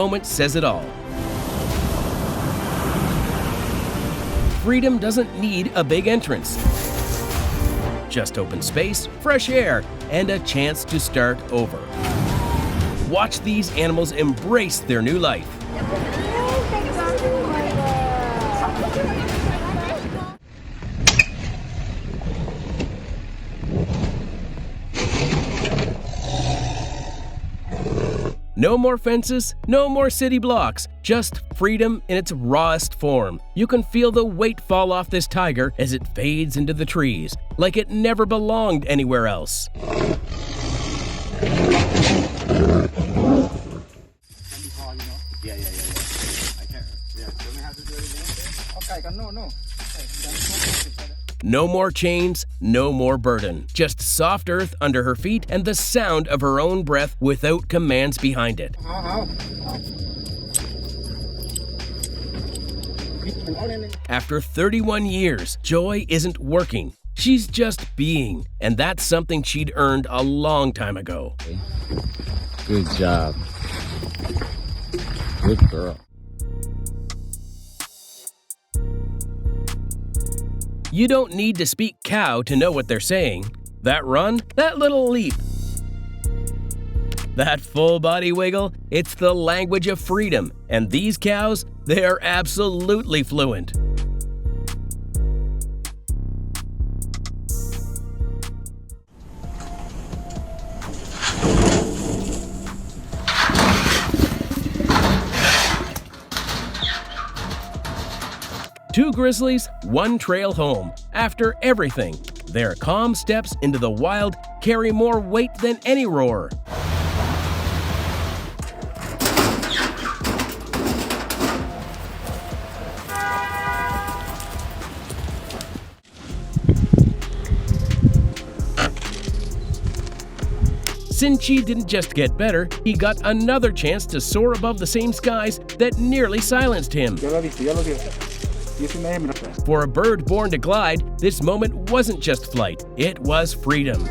moment says it all. Freedom doesn't need a big entrance. Just open space, fresh air, and a chance to start over. Watch these animals embrace their new life. No more fences, no more city blocks, just freedom in its rawest form. You can feel the weight fall off this tiger as it fades into the trees, like it never belonged anywhere else. No more chains, no more burden. Just soft earth under her feet and the sound of her own breath without commands behind it. After 31 years, Joy isn't working. She's just being, and that's something she'd earned a long time ago. Good job. Good girl. You don't need to speak cow to know what they're saying. That run, that little leap, that full body wiggle, it's the language of freedom. And these cows, they're absolutely fluent. Two grizzlies, one trail home. After everything, their calm steps into the wild carry more weight than any roar. Sinchi didn't just get better, he got another chance to soar above the same skies that nearly silenced him. For a bird born to glide, this moment wasn't just flight, it was freedom.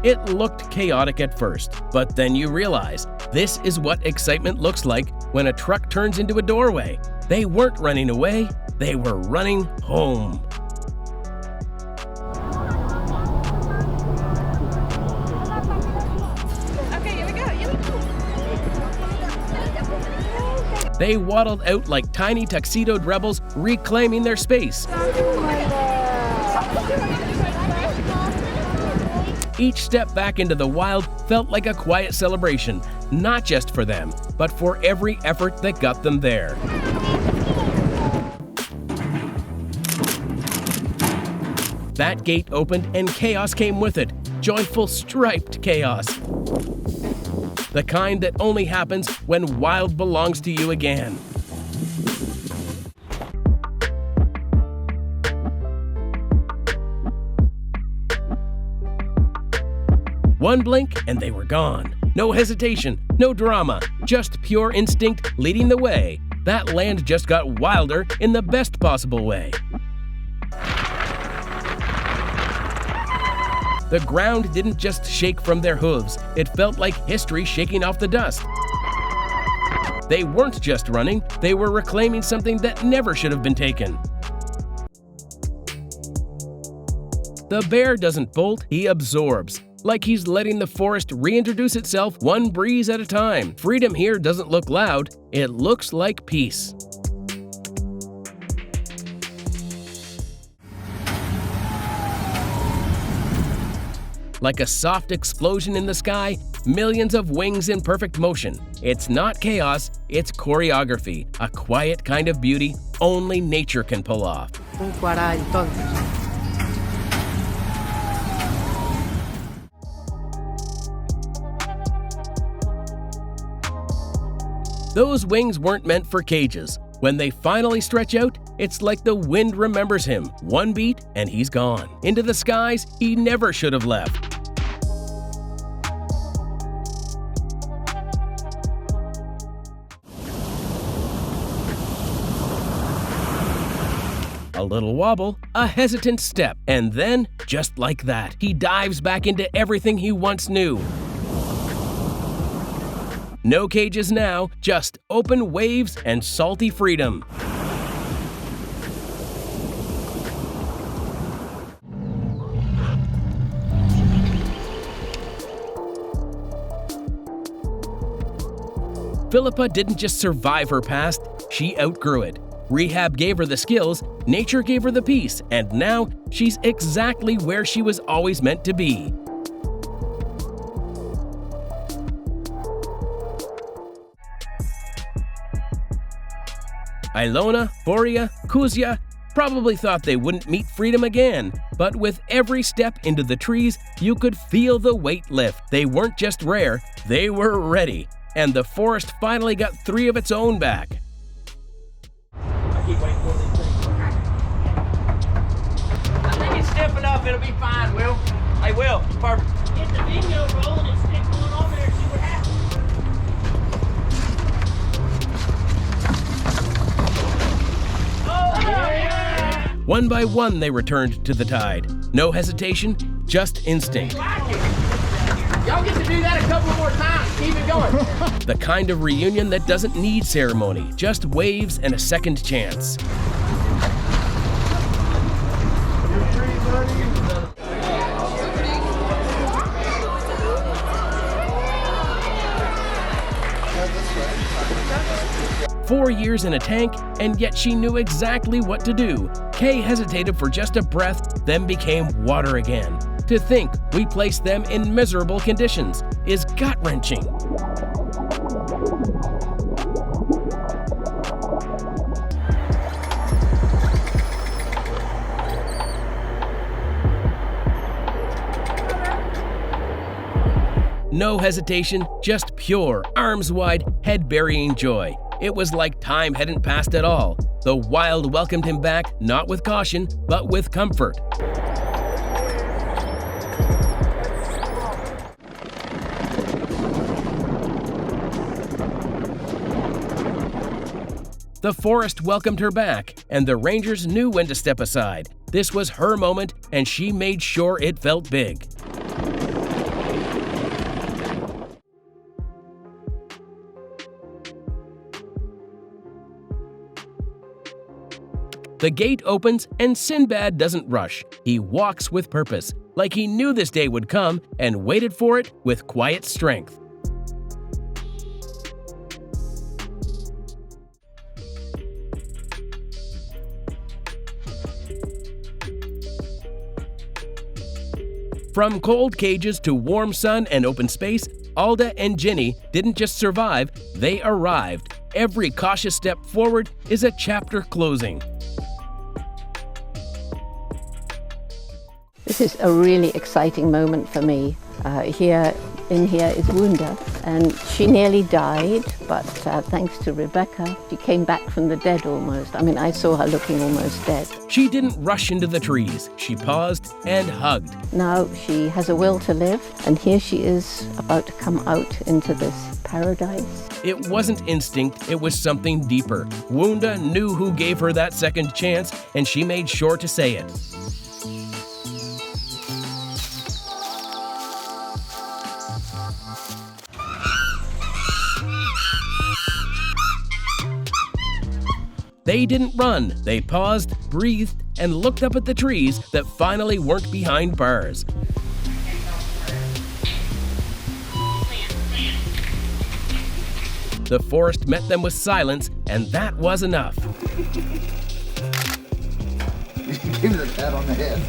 It looked chaotic at first, but then you realize this is what excitement looks like when a truck turns into a doorway. They weren't running away, they were running home. They waddled out like tiny tuxedoed rebels, reclaiming their space. Each step back into the wild felt like a quiet celebration, not just for them, but for every effort that got them there. That gate opened and chaos came with it, joyful striped chaos. The kind that only happens when wild belongs to you again. One blink and they were gone. No hesitation, no drama, just pure instinct leading the way. That land just got wilder in the best possible way. The ground didn't just shake from their hooves, it felt like history shaking off the dust. They weren't just running, they were reclaiming something that never should have been taken. The bear doesn't bolt, he absorbs. Like he's letting the forest reintroduce itself one breeze at a time. Freedom here doesn't look loud, it looks like peace. Like a soft explosion in the sky, millions of wings in perfect motion. It's not chaos, it's choreography, a quiet kind of beauty only nature can pull off. Those wings weren't meant for cages. When they finally stretch out, it's like the wind remembers him. One beat and he's gone. Into the skies he never should have left. A A little wobble, a hesitant step, and then, just like that, he dives back into everything he once knew. No cages now, just open waves and salty freedom. Philippa didn't just survive her past, she outgrew it. Rehab gave her the skills, nature gave her the peace, and now she's exactly where she was always meant to be. Ilona, Boria, Kuzia probably thought they wouldn't meet freedom again, but with every step into the trees, you could feel the weight lift. They weren't just rare, they were ready. And the forest finally got 3 of its own back. I keep waiting for these things. I think it's stiff enough, it'll be fine, Will. Hey, Will, perfect. Get the video rolling and stick one on there and see what happens. Oh, yeah! One by one, they returned to the tide. No hesitation, just instinct. Y'all get to do that a couple more times. Keep it going. The kind of reunion that doesn't need ceremony, just waves and a second chance. Four years in a tank, and yet she knew exactly what to do. Kay hesitated for just a breath, then became water again. To think we placed them in miserable conditions is gut-wrenching. No hesitation, just pure, arms-wide, head-burying joy. It was like time hadn't passed at all. The wild welcomed him back, not with caution, but with comfort. The forest welcomed her back, and the rangers knew when to step aside. This was her moment, and she made sure it felt big. The gate opens, and Sinbad doesn't rush. He walks with purpose, like he knew this day would come and waited for it with quiet strength. From cold cages to warm sun and open space, Alda and Ginny didn't just survive, they arrived. Every cautious step forward is a chapter closing. This is a really exciting moment for me. Here is Wunda, and she nearly died, but thanks to Rebecca, she came back from the dead almost. I mean, I saw her looking almost dead. She didn't rush into the trees. She paused and hugged. Now she has a will to live, and here she is about to come out into this paradise. It wasn't instinct, it was something deeper. Wunda knew who gave her that second chance, and she made sure to say it. They didn't run, they paused, breathed, and looked up at the trees that finally weren't behind bars. The forest met them with silence, and that was enough. Give me the pat on the head.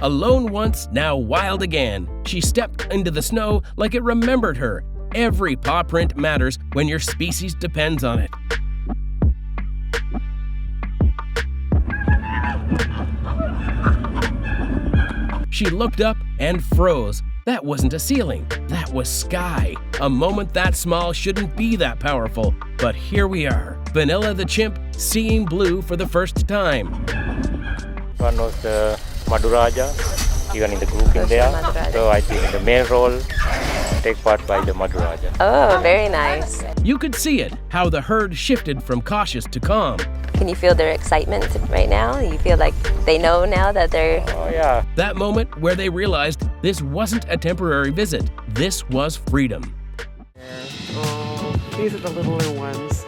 Alone once, now wild again. She stepped into the snow like it remembered her. Every paw print matters when your species depends on it. She looked up and froze. That wasn't a ceiling, that was sky. A moment that small shouldn't be that powerful, but here we are. Vanilla the chimp seeing blue for the first time. One was the Madhuraja, even in the group in there. So I think in the male role, take part by the Madhuraja. Oh, very nice. You could see it, how the herd shifted from cautious to calm. Can you feel their excitement right now? You feel like they know now that they're... Oh yeah. That moment where they realized this wasn't a temporary visit, this was freedom. Oh, these are the littler ones.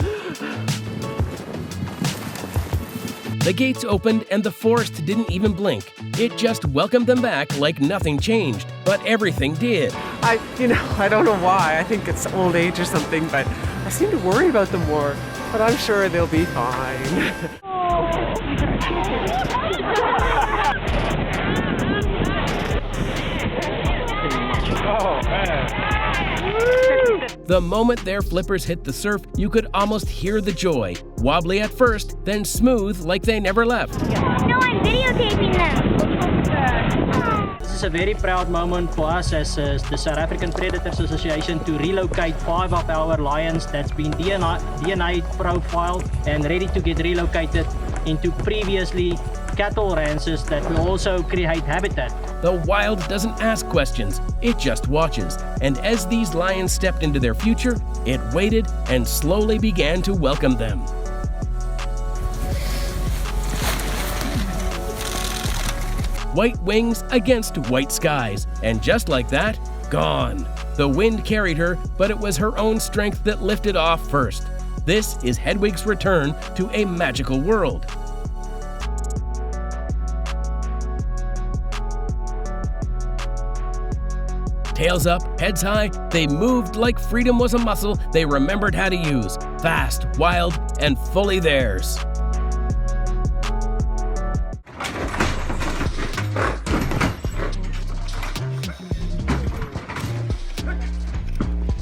The gates opened and the forest didn't even blink. It just welcomed them back like nothing changed, but everything did. I don't know why. I think it's old age or something, but I seem to worry about them more. But I'm sure they'll be fine. The moment their flippers hit the surf, you could almost hear the joy. Wobbly at first, then smooth like they never left. No, I'm videotaping them. This is a very proud moment for us as the South African Predators Association to relocate 5 of our lions that's been DNA profiled and ready to get relocated into previously cattle ranches that will also create habitat. The wild doesn't ask questions, it just watches. And as these lions stepped into their future, it waited and slowly began to welcome them. White wings against white skies, and just like that, gone. The wind carried her, but it was her own strength that lifted off first. This is Hedwig's return to a magical world. Tails up, heads high, they moved like freedom was a muscle they remembered how to use. Fast, wild, and fully theirs.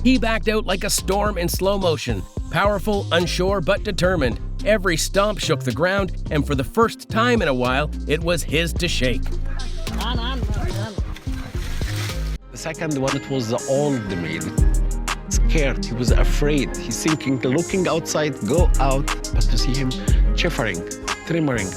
He backed out like a storm in slow motion. Powerful, unsure, but determined. Every stomp shook the ground, and for the first time in a while, it was his to shake. The second one, it was the old male. Scared, he was afraid. He's thinking, looking outside, go out, but to see him chiffering, tremoring.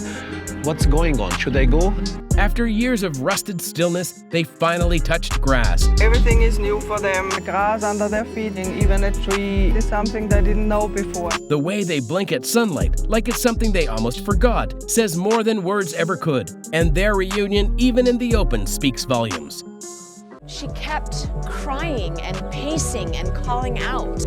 What's going on? Should I go? After years of rusted stillness, they finally touched grass. Everything is new for them. The grass under their feet, and even a tree is something they didn't know before. The way they blink at sunlight, like it's something they almost forgot, says more than words ever could. And their reunion, even in the open, speaks volumes. She kept crying and pacing and calling out.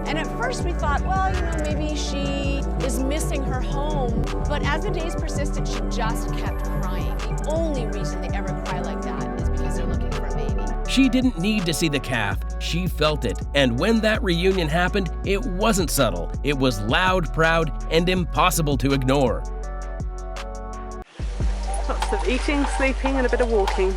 And at first we thought, well, maybe she is missing her home. But as the days persisted, she just kept crying. The only reason they ever cry like that is because they're looking for a baby. She didn't need to see the calf, she felt it. And when that reunion happened, it wasn't subtle. It was loud, proud, and impossible to ignore. Lots of eating, sleeping, and a bit of walking.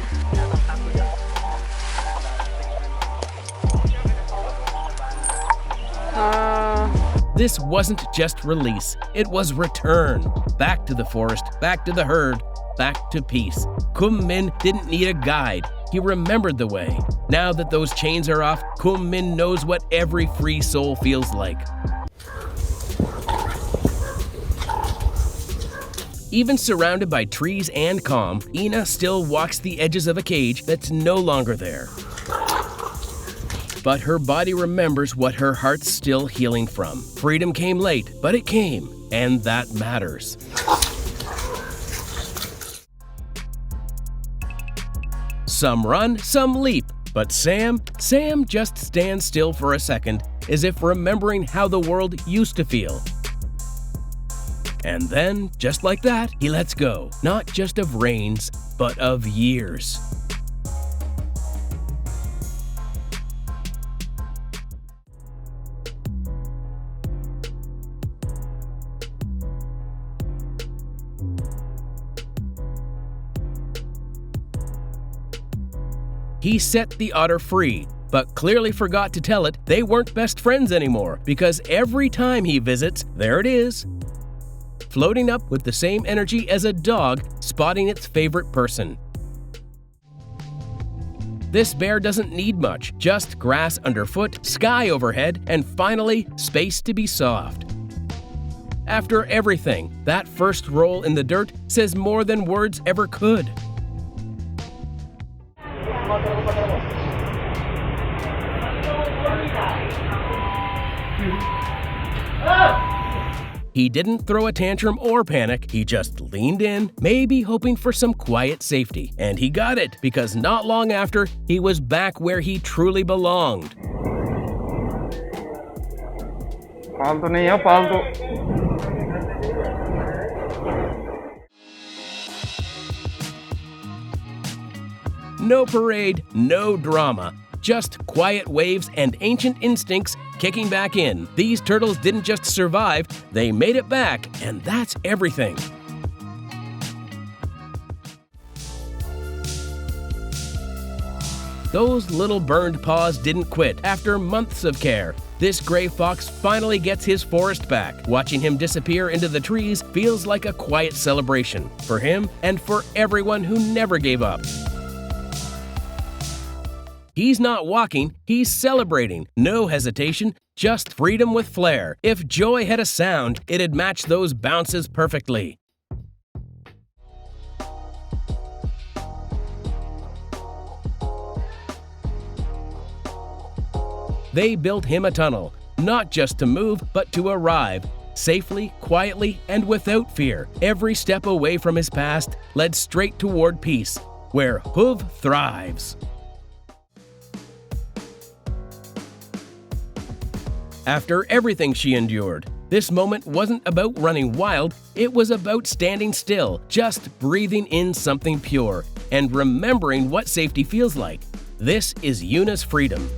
This wasn't just release, it was return. Back to the forest, back to the herd, back to peace. Kum Min didn't need a guide, he remembered the way. Now that those chains are off, Kum Min knows what every free soul feels like. Even surrounded by trees and calm, Ina still walks the edges of a cage that's no longer there. But her body remembers what her heart's still healing from. Freedom came late, but it came, and that matters. Some run, some leap, but Sam just stands still for a second, as if remembering how the world used to feel. And then, just like that, he lets go, not just of reins, but of years. He set the otter free, but clearly forgot to tell it they weren't best friends anymore, because every time he visits, there it is, floating up with the same energy as a dog spotting its favorite person. This bear doesn't need much, just grass underfoot, sky overhead, and finally, space to be soft. After everything, that first roll in the dirt says more than words ever could. He didn't throw a tantrum or panic, he just leaned in, maybe hoping for some quiet safety. And he got it, because not long after, he was back where he truly belonged. फालतू नहीं है, फालतू. No parade, no drama. Just quiet waves and ancient instincts kicking back in. These turtles didn't just survive, they made it back, and that's everything. Those little burned paws didn't quit after months of care. This gray fox finally gets his forest back. Watching him disappear into the trees feels like a quiet celebration for him and for everyone who never gave up. He's not walking, he's celebrating. No hesitation, just freedom with flair. If joy had a sound, it'd match those bounces perfectly. They built him a tunnel, not just to move, but to arrive. Safely, quietly, and without fear. Every step away from his past led straight toward peace, where Hoof thrives. After everything she endured, this moment wasn't about running wild, it was about standing still, just breathing in something pure, and remembering what safety feels like. This is Una's freedom.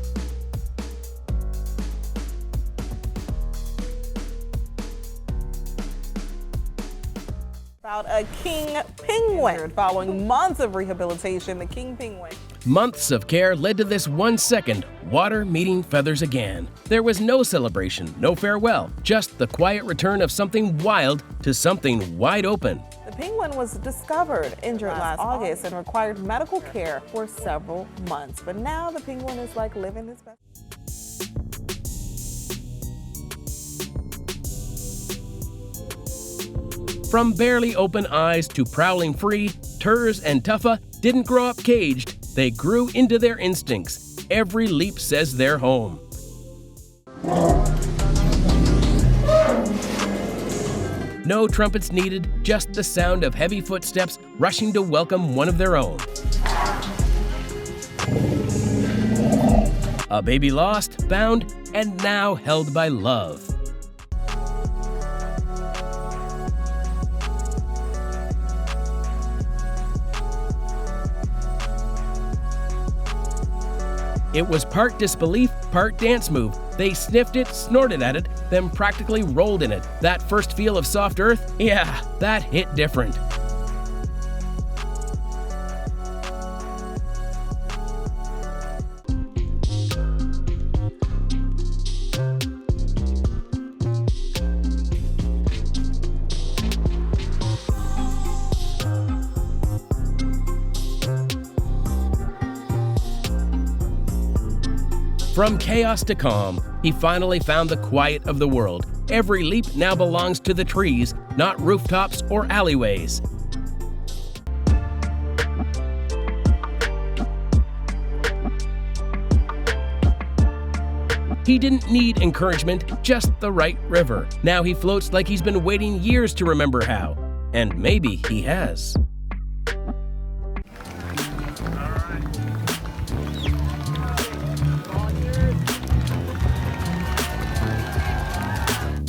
About a king penguin. Following months of rehabilitation, the king penguin. Months of care led to this 1 second, water meeting feathers again. There was no celebration, no farewell, just the quiet return of something wild to something wide open. The penguin was discovered injured last August and required medical care for several months. But now the penguin is like living his best. From barely open eyes to prowling free, Turs and Tuffa didn't grow up caged, they grew into their instincts. Every leap says they're home. No trumpets needed, just the sound of heavy footsteps rushing to welcome one of their own. A baby lost, bound, and now held by love. It was part disbelief, part dance move. They sniffed it, snorted at it, then practically rolled in it. That first feel of soft earth, yeah, that hit different. From chaos to calm, he finally found the quiet of the world. Every leap now belongs to the trees, not rooftops or alleyways. He didn't need encouragement, just the right river. Now he floats like he's been waiting years to remember how. And maybe he has.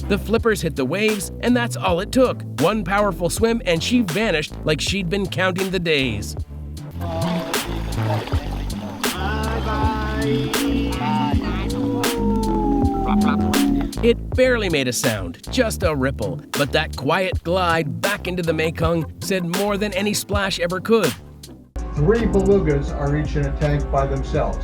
The flippers hit the waves, and that's all it took. One powerful swim, and she vanished like she'd been counting the days. It barely made a sound, just a ripple, but that quiet glide back into the Mekong said more than any splash ever could. 3 belugas are each in a tank by themselves.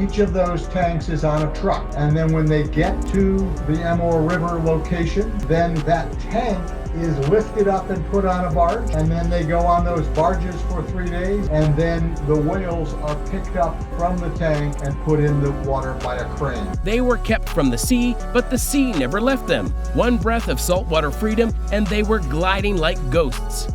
Each of those tanks is on a truck, and then when they get to the Anew River location, then that tank is lifted up and put on a barge, and then they go on those barges for 3 days, and then the whales are picked up from the tank and put in the water by a crane. They were kept from the sea, but the sea never left them. One breath of saltwater freedom, and they were gliding like ghosts.